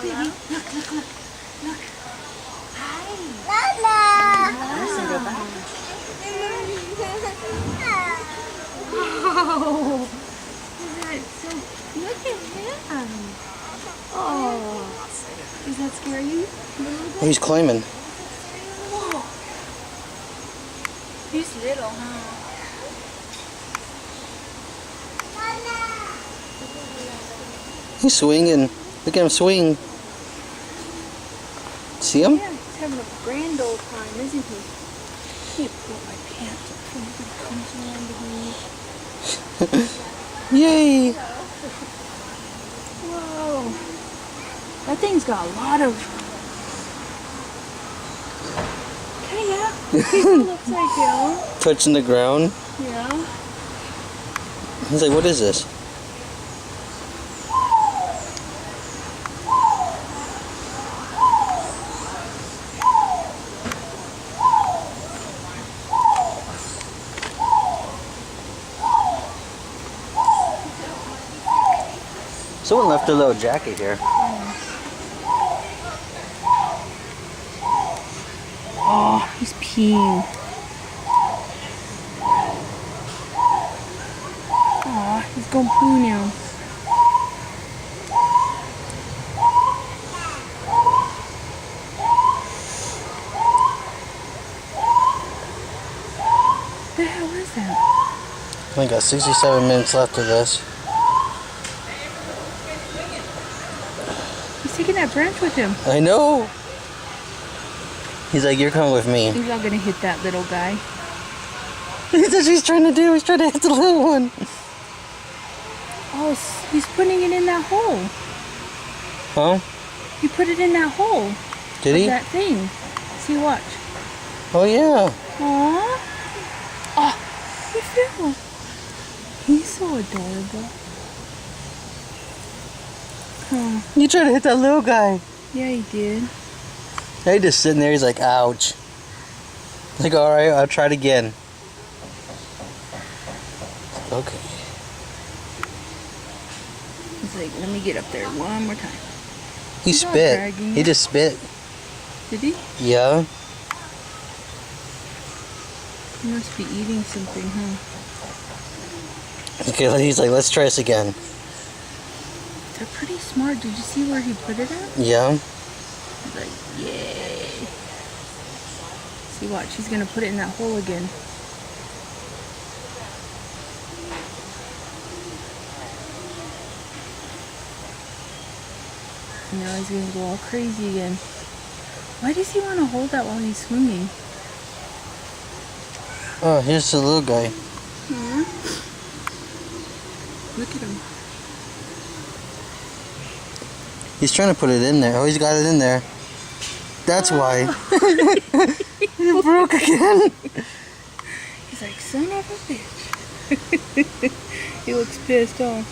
baby. Look, look, look. Look. Hi. Lala. Listen, go back. Oh. That's so... Look at him. Oh. Does that scare you? He's climbing. Whoa. He's little, huh? He's swinging. Look at him swing. See him? Yeah, he's having a grand old time, isn't he? He pull my pants up and he comes around behind me. Yay! Whoa. That thing's got a lot of... Kaya, he looks upside down. Touching the ground. Yeah. He's like, what is this? Someone left their little jacket here. Oh, he's peeing. Oh, he's going poo now. What the hell is that? I got 67 minutes left of this. He's taking that branch with him. I know. He's like, you're coming with me. He's not gonna hit that little guy. That's what he's trying to do. He's trying to hit the little one. Oh, he's putting it in that hole. Huh? He put it in that hole. Did he? That thing. See, watch. Oh, yeah. Aww. Oh, he fell. He's so adorable. Huh. You tried to hit that little guy. Yeah, he did. He just sitting there. He's like, ouch. Like, all right, I'll try it again. Okay. He's like, let me get up there one more time. He He's not spit. dragging He it. just spit. Did he? Yeah. He must be eating something, huh? Okay, he's like, let's try this again. They're pretty smart. Did you see where he put it at? Yeah. He's like, yay. See, watch. He's going to put it in that hole again. And now he's going to go all crazy again. Why does he want to hold that while he's swinging? Oh, here's the little guy. Look at him. He's trying to put it in there. Oh, he's got it in there. That's why. It broke again. He's like, son of a bitch. He looks pissed off.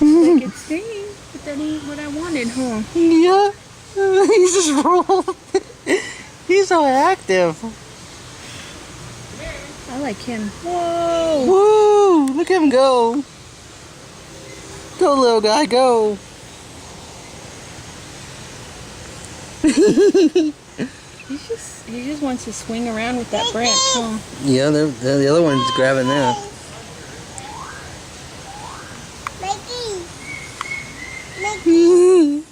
Like, it's stinging, but that ain't what I wanted, huh? Yeah. He's just rolled. He's so active. I like him. Whoa! Woo! Look at him go. Go, little guy, go. He just wants to swing around with that branch, huh? Yeah, the other one's grabbing that. Mickey.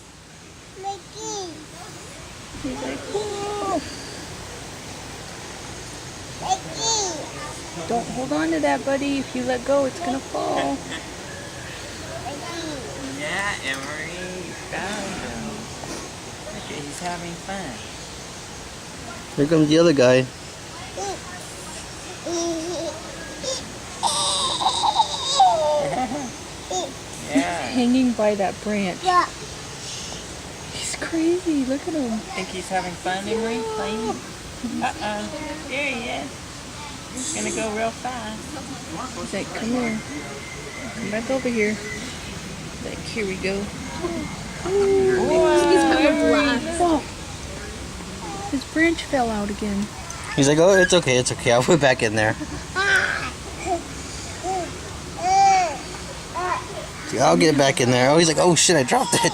He's like, whoa! Don't hold on to that, buddy. If you let go, it's gonna fall. Yeah, Emery found him. Look at, he's having fun. Here comes the other guy. Yeah. Hanging by that branch. Yeah. He's crazy. Look at him. Think he's having fun, Emery? Playing? Uh-oh. There he is. He's gonna go real fast. He's like, come here. Come back over here. He's like, here we go. He's gonna blast. Whoa. His branch fell out again. He's like, oh, it's okay, I'll put it back in there. I'll get back in there. Oh, he's like, oh shit, I dropped it.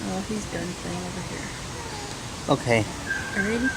Oh, he's done playing over here. Okay. Alrighty.